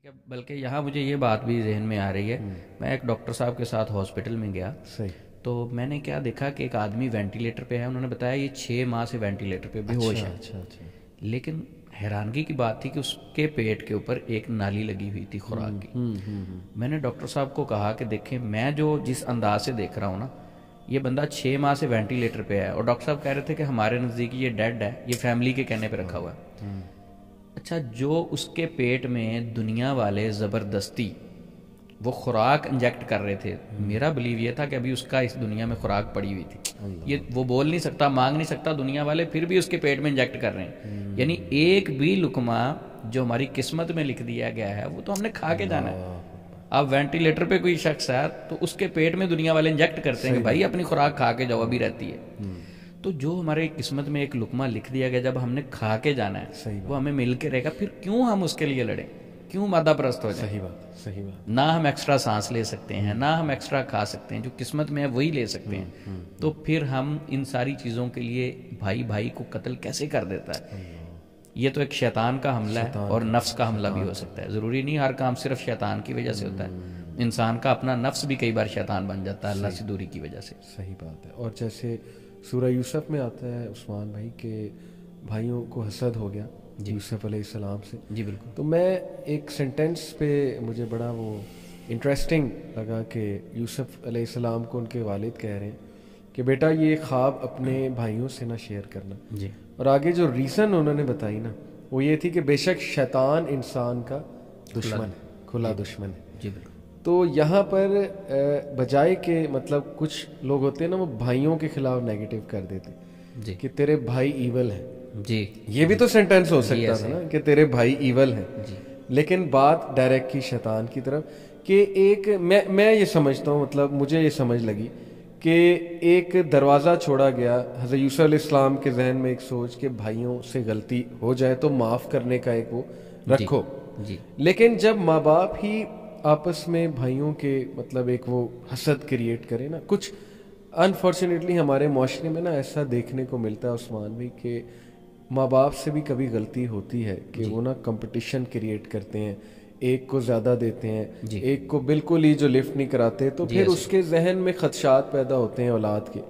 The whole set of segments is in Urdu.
ٹھیک ہے، بلکہ یہاں مجھے یہ بات بھی ذہن میں آ رہی ہے. میں ایک ڈاکٹر صاحب کے ساتھ ہاسپٹل میں گیا. صحیح. تو میں نے کیا دیکھا کہ ایک آدمی وینٹیلیٹر پہ ہے. انہوں نے بتایا یہ 6 ماہ سے وینٹیلیٹر پہ بے ہوش ہے. اچھا اچھا. لیکن حیرانگی کی بات تھی کہ اس کے پیٹ کے اوپر ایک نالی لگی ہوئی تھی خوراک کی. میں نے ڈاکٹر صاحب کو کہا کہ دیکھیں میں جو جس انداز سے دیکھ رہا ہوں نا، یہ بندہ 6 ماہ سے وینٹیلیٹر پہ ہے. اور ڈاکٹر صاحب کہہ رہے تھے کہ ہمارے نزدیک یہ ڈیڈ ہے، یہ فیملی کے کہنے پہ رکھا ہوا ہے. اچھا، جو اس کے پیٹ میں دنیا والے زبردستی وہ خوراک انجیکٹ کر رہے تھے، میرا بلیو یہ تھا کہ ابھی اس کا اس دنیا میں خوراک پڑی ہوئی تھی. یہ وہ بول نہیں سکتا، مانگ نہیں سکتا، دنیا والے پھر بھی اس کے پیٹ میں انجیکٹ کر رہے ہیں. یعنی ایک بھی لقمہ جو ہماری قسمت میں لکھ دیا گیا ہے وہ تو ہم نے کھا کے جانا ہے. اب وینٹیلیٹر پہ کوئی شخص ہے تو اس کے پیٹ میں دنیا والے انجیکٹ کرتے ہیں کہ بھائی اپنی خوراک کھا کے جاؤ، ابھی رہتی ہے. تو جو ہمارے قسمت میں ایک لقمہ لکھ دیا گیا جب ہم نے کھا کے جانا ہے وہ ہمیں مل کے رہے گا. پھر کیوں ہم اس کے لیے لڑیں، کیوں مادہ پرست ہو جائیں؟ صحیح بات، صحیح بات. نہ ہم ایکسٹرا سانس لے سکتے ہیں، نہ ہم ایکسٹرا کھا سکتے ہیں، جو قسمت میں ہے وہی لے سکتے ہیں. تو پھر ہم ان ساری چیزوں کے لیے بھائی بھائی کو قتل کیسے کر دیتا ہے؟ یہ تو ایک شیطان کا حملہ ہے اور نفس کا حملہ بھی ہو سکتا ہے. ضروری نہیں ہر کام صرف شیطان کی وجہ سے ہوتا ہے. انسان کا اپنا نفس بھی کئی بار شیطان بن جاتا ہے اللہ سے دوری کی وجہ سے. صحیح بات ہے. اور جیسے سورہ یوسف میں آتا ہے عثمان بھائی کہ بھائیوں کو حسد ہو گیا یوسف علیہ السلام سے. جی بالکل. تو میں ایک سینٹینس پہ مجھے بڑا وہ انٹرسٹنگ لگا کہ یوسف علیہ السلام کو ان کے والد کہہ رہے ہیں کہ بیٹا یہ خواب اپنے بھائیوں سے نہ شیئر کرنا. جی. اور آگے جو ریزن انہوں نے بتائی نا وہ یہ تھی کہ بے شک شیطان انسان کا دشمن ہے، کھلا دشمن ہے. جی بالکل. تو یہاں پر بجائے کہ مطلب کچھ لوگ ہوتے ہیں نا وہ بھائیوں کے خلاف نیگیٹو کر دیتے جی کہ تیرے بھائی ایول ہیں. جی یہ بھی تو سینٹینس ہو سکتا تھا نا کہ تیرے بھائی ایول ہیں. جی. لیکن بات ڈائریکٹ کی شیطان کی طرف کہ ایک میں یہ سمجھتا ہوں، مطلب مجھے یہ سمجھ لگی کہ ایک دروازہ چھوڑا گیا حضرت یوسف علیہ السلام کے ذہن میں، ایک سوچ کہ بھائیوں سے غلطی ہو جائے تو معاف کرنے کا ایک وہ رکھو. جی. لیکن جب ماں باپ ہی آپس میں بھائیوں کے مطلب ایک وہ حسد کریٹ کرے نا، کچھ انفارچونیٹلی ہمارے معاشرے میں نا ایسا دیکھنے کو ملتا ہے عثمان بھی کہ ماں باپ سے بھی کبھی غلطی ہوتی ہے کہ وہ نا کمپٹیشن کریٹ کرتے ہیں، ایک کو زیادہ دیتے ہیں، ایک کو بالکل ہی جو لفٹ نہیں کراتے، تو پھر اس کے ذہن میں خدشات پیدا ہوتے ہیں اولاد کے.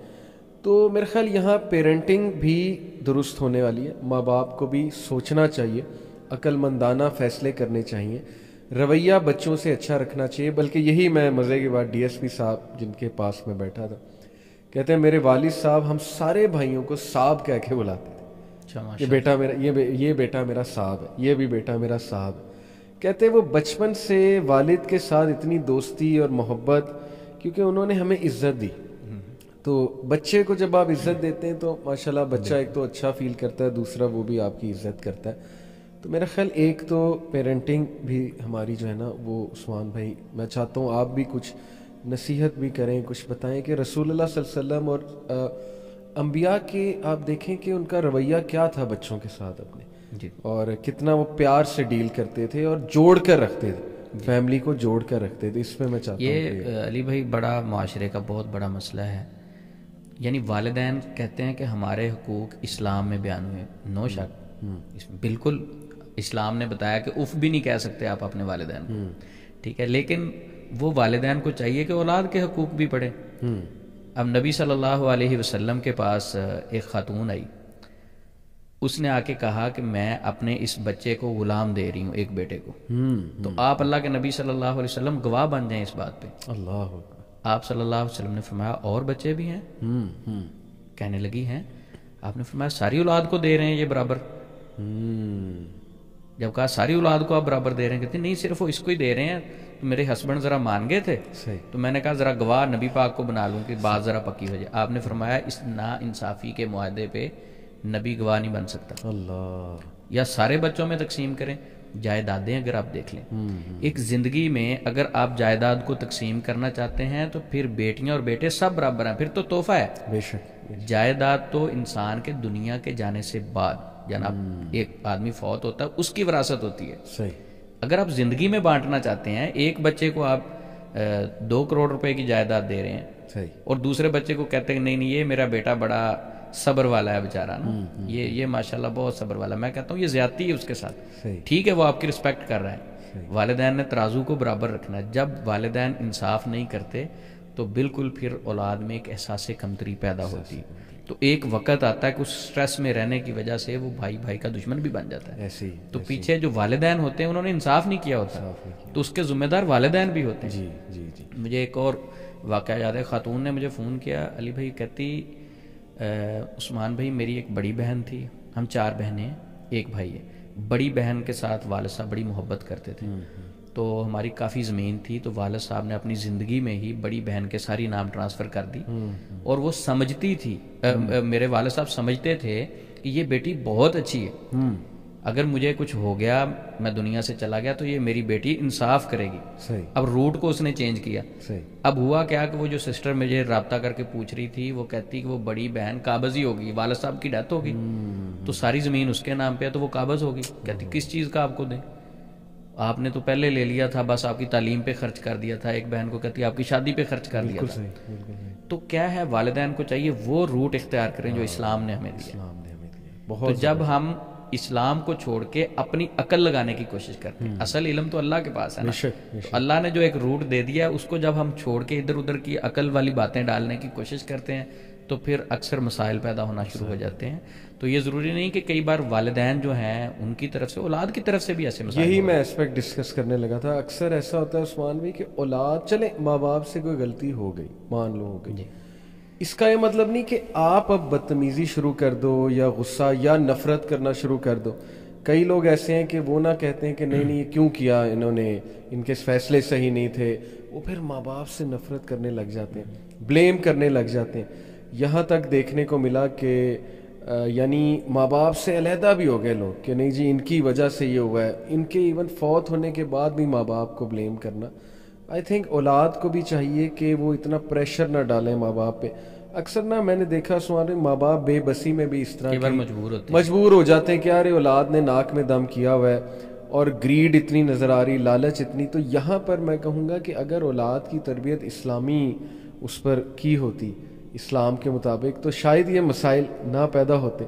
تو میرے خیال یہاں پیرنٹنگ بھی درست ہونے والی ہے. ماں باپ کو بھی سوچنا چاہیے، عقل مندانہ فیصلے کرنے چاہیے، رویہ بچوں سے اچھا رکھنا چاہیے. بلکہ یہی میں مزے کی بات ڈی ایس پی صاحب جن کے پاس میں بیٹھا تھا کہتے ہیں میرے والد صاحب ہم سارے بھائیوں کو صاحب کہہ کے بلاتے تھے کہ بیٹا میرا یہ بیٹا میرا صاحب ہے، یہ بھی بیٹا میرا صاحب ہے. کہتے وہ بچپن سے والد کے ساتھ اتنی دوستی اور محبت، کیونکہ انہوں نے ہمیں عزت دی. تو بچے کو جب آپ عزت دیتے ہیں تو ماشاءاللہ بچہ ایک تو اچھا فیل کرتا ہے، دوسرا وہ بھی آپ کی عزت کرتا ہے. تو میرا خیال ایک تو پیرنٹنگ بھی ہماری جو ہے نا وہ عثمان بھائی میں چاہتا ہوں آپ بھی کچھ نصیحت بھی کریں، کچھ بتائیں کہ رسول اللہ صلی اللہ علیہ وسلم اور انبیاء کے آپ دیکھیں کہ ان کا رویہ کیا تھا بچوں کے ساتھ اپنے، اور کتنا وہ پیار سے ڈیل کرتے تھے اور جوڑ کر رکھتے تھے، فیملی کو جوڑ کر رکھتے تھے. اس پہ میں چاہتا ہوں یہ علی بھائی بڑا معاشرے کا بہت بڑا مسئلہ ہے. یعنی والدین کہتے ہیں کہ ہمارے حقوق اسلام میں بیان ہوئے، نو شک اس میں بالکل اسلام نے بتایا کہ اف بھی نہیں کہہ سکتے آپ اپنے والدین کو، ٹھیک ہے. لیکن وہ والدین کو چاہیے کہ اولاد کے حقوق بھی پڑھیں. اب نبی صلی اللہ علیہ وسلم کے پاس ایک خاتون آئی، اس نے آ کے کہا کہ میں اپنے اس بچے کو غلام دے رہی ہوں، ایک بیٹے کو. تو آپ اللہ کے نبی صلی اللہ علیہ وسلم گواہ بن جائیں اس بات پہ. اللہ آپ صلی اللہ علیہ وسلم نے فرمایا اور بچے بھی ہیں؟ کہنے لگی ہیں. آپ نے فرمایا ساری اولاد کو دے رہے ہیں یہ برابر؟ جب کہا ساری اولاد کو آپ برابر دے رہے ہیں، کہتے نہیں صرف وہ اس کو ہی دے رہے ہیں. تو میرے ہسبینڈ ذرا مان گئے تھے، تو میں نے کہا ذرا گواہ نبی پاک کو بنا لوں کہ بات ذرا پکی ہو جائے. آپ نے فرمایا اس نا انصافی کے معاہدے پہ نبی گواہ نہیں بن سکتا. اللہ. یا سارے بچوں میں تقسیم کریں. جائیدادیں اگر آپ دیکھ لیں، ایک زندگی میں اگر آپ جائیداد کو تقسیم کرنا چاہتے ہیں تو پھر بیٹیاں اور بیٹے سب برابر ہیں، پھر تو تحفہ ہے. بے شک. جائیداد تو انسان کے دنیا کے جانے سے بعد جناب ایک آدمی فوت ہوتا ہے اس کی وراثت ہوتی ہے. صحیح. اگر آپ زندگی میں بانٹنا چاہتے ہیں، ایک بچے کو آپ 2 کروڑ روپے کی جائیداد دے رہے ہیں، صحیح، اور دوسرے بچے کو کہتے ہیں نہیں یہ میرا بیٹا بڑا صبر والا ہے بیچارہ نا، یہ ماشاءاللہ بہت صبر والا. میں کہتا ہوں یہ زیادتی ہے اس کے ساتھ. ٹھیک ہے وہ آپ کی رسپیکٹ کر رہا ہے، والدین نے ترازو کو برابر رکھنا ہے. جب والدین انصاف نہیں کرتے تو بالکل پھر اولاد میں ایک احساس کمتری پیدا ہوتی ہے. تو ایک وقت آتا ہے کہ اس سٹریس میں رہنے کی وجہ سے وہ بھائی کا دشمن بھی بن جاتا ہے. تو پیچھے جو والدین ہوتے ہیں انہوں نے انصاف نہیں کیا ہوتا, تو اس کے ذمہ دار والدین بھی ہوتے ہیں. مجھے ایک اور واقعہ یاد ہے, خاتون نے مجھے فون کیا, علی بھائی کہتی عثمان بھائی میری ایک بڑی بہن تھی, ہم 4 بہنیں ہیں, ایک بھائی ہے. بڑی بہن کے ساتھ والد صاحب بڑی محبت کرتے تھے, تو ہماری کافی زمین تھی, تو والد صاحب نے اپنی زندگی میں ہی بڑی بہن کے ساری نام ٹرانسفر کر دی. اور وہ سمجھتی تھی, میرے والد صاحب سمجھتے تھے کہ یہ بیٹی بہت اچھی ہے, اگر مجھے کچھ ہو گیا, میں دنیا سے چلا گیا, تو یہ میری بیٹی انصاف کرے گی. اب روٹ کو اس نے چینج کیا. اب ہوا کیا کہ وہ جو سسٹر مجھے رابطہ کر کے پوچھ رہی تھی, وہ کہتی کہ وہ بڑی بہن قابض ہی ہوگی, والد صاحب کی ڈیتھ ہوگی, تو ساری زمین اس کے نام پہ ہے, تو وہ قابض ہوگی. کہتی کس چیز کا آپ کو دیں, آپ نے تو پہلے لے لیا تھا, بس آپ کی تعلیم پہ خرچ کر دیا تھا. ایک بہن کو کہتی آپ کی شادی پہ خرچ کر دیا تھا. تو کیا ہے, والدین کو چاہیے وہ روٹ اختیار کریں جو اسلام نے ہمیں دیا. تو جب ہم اسلام کو چھوڑ کے اپنی عقل لگانے کی کوشش کرتے ہیں, اصل علم تو اللہ کے پاس ہے نا, تو اللہ نے جو ایک روٹ دے دیا ہے اس کو جب ہم چھوڑ کے ادھر ادھر کی عقل والی باتیں ڈالنے کی کوشش کرتے ہیں تو پھر اکثر مسائل پیدا ہونا شروع ہو جاتے ہیں. تو یہ ضروری نہیں کہ کئی بار والدین جو ہیں ان کی طرف سے, اولاد کی طرف سے بھی ایسے مسائل. یہی میں اسپیکٹ ڈسکس کرنے لگا تھا. اکثر ایسا ہوتا ہے عثمان بھائی کہ اولاد, چلے ماں باپ سے کوئی غلطی ہو گئی, مان لو ہو گئی, اس کا یہ مطلب نہیں کہ آپ اب بدتمیزی شروع کر دو یا غصہ یا نفرت کرنا شروع کر دو. کئی لوگ ایسے ہیں کہ وہ نہ کہتے ہیں کہ نہیں یہ کیوں کیا انہوں نے, ان کے فیصلے صحیح نہیں تھے, وہ پھر ماں باپ سے نفرت کرنے لگ جاتے ہیں, بلیم کرنے لگ جاتے ہیں. یہاں تک دیکھنے کو ملا کہ یعنی ماں باپ سے علیحدہ بھی ہو گئے لوگ کہ نہیں جی ان کی وجہ سے یہ ہوا ہے. ان کے ایون فوت ہونے کے بعد بھی ماں باپ کو بلیم کرنا. آئی تھنک اولاد کو بھی چاہیے کہ وہ اتنا پریشر نہ ڈالیں ماں باپ پہ. اکثر نا میں نے دیکھا سوال, ماں باپ بے بسی میں بھی اس طرح مجبور ہو جاتے ہیں کہ یار اولاد نے ناک میں دم کیا ہوا ہے, اور گریڈ اتنی نظر آ رہی, لالچ اتنی. تو یہاں پر میں کہوں گا کہ اگر اولاد کی تربیت اسلامی اس پر کی ہوتی, اسلام کے مطابق, تو شاید یہ مسائل نہ پیدا ہوتے.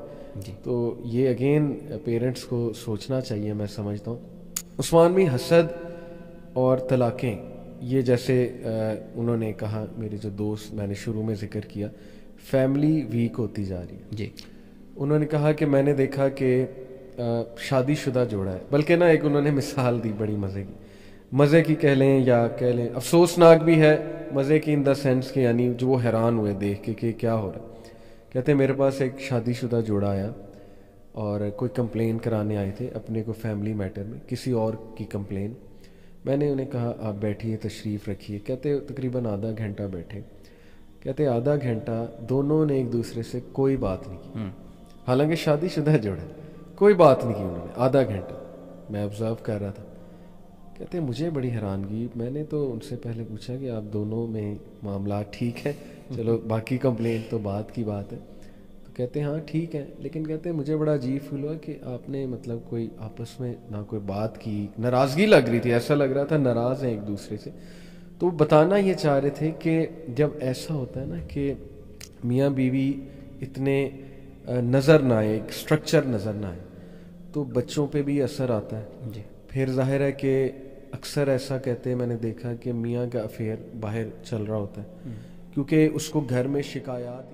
تو یہ اگین پیرنٹس کو سوچنا چاہیے, میں سمجھتا ہوں. عثمان بھی حسد اور طلاقیں, یہ جیسے انہوں نے کہا, میرے جو دوست, میں نے شروع میں ذکر کیا, فیملی ویک ہوتی جا رہی ہے. جی, انہوں نے کہا کہ میں نے دیکھا کہ شادی شدہ جوڑا ہے, بلکہ نا ایک انہوں نے مثال دی بڑی مزے کی کہہ لیں یا کہہ لیں افسوسناک بھی ہے, مزے کی ان دا سینس کہ یعنی جو وہ حیران ہوئے دیکھ کے کہ کیا ہو رہا ہے. کہتے ہیں میرے پاس ایک شادی شدہ جوڑا آیا اور کوئی کمپلین کرانے آئے تھے اپنے کو فیملی میٹر میں, کسی اور کی کمپلین. میں نے انہیں کہا آپ بیٹھیے, تشریف رکھیے. کہتے تقریباً آدھا گھنٹہ بیٹھے. کہتے آدھا گھنٹہ دونوں نے ایک دوسرے سے کوئی بات نہیں کی, حالانکہ شادی شدہ جوڑا, کوئی بات نہیں کی انہوں نے آدھا گھنٹہ. میں آبزرو کر رہا تھا. کہتے مجھے بڑی حیرانگی, میں نے تو ان سے پہلے پوچھا کہ آپ دونوں میں معاملات ٹھیک ہے, چلو باقی کمپلینٹ تو بات کی بات ہے. تو کہتے ہاں ٹھیک ہے, لیکن کہتے مجھے بڑا عجیب فیل ہوا کہ آپ نے مطلب کوئی آپس میں نہ کوئی بات کی, ناراضگی لگ رہی تھی, ایسا لگ رہا تھا ناراض ہیں ایک دوسرے سے. تو بتانا یہ چاہ رہے تھے کہ جب ایسا ہوتا ہے نا کہ میاں بیوی اتنے نظر نہ آئے, ایک اسٹرکچر نظر نہ آئے, تو بچوں پہ بھی اثر آتا ہے. جی, پھر ظاہر ہے کہ اکثر ایسا کہتے ہیں, میں نے دیکھا کہ میاں کا افیئر باہر چل رہا ہوتا ہے, کیونکہ اس کو گھر میں شکایات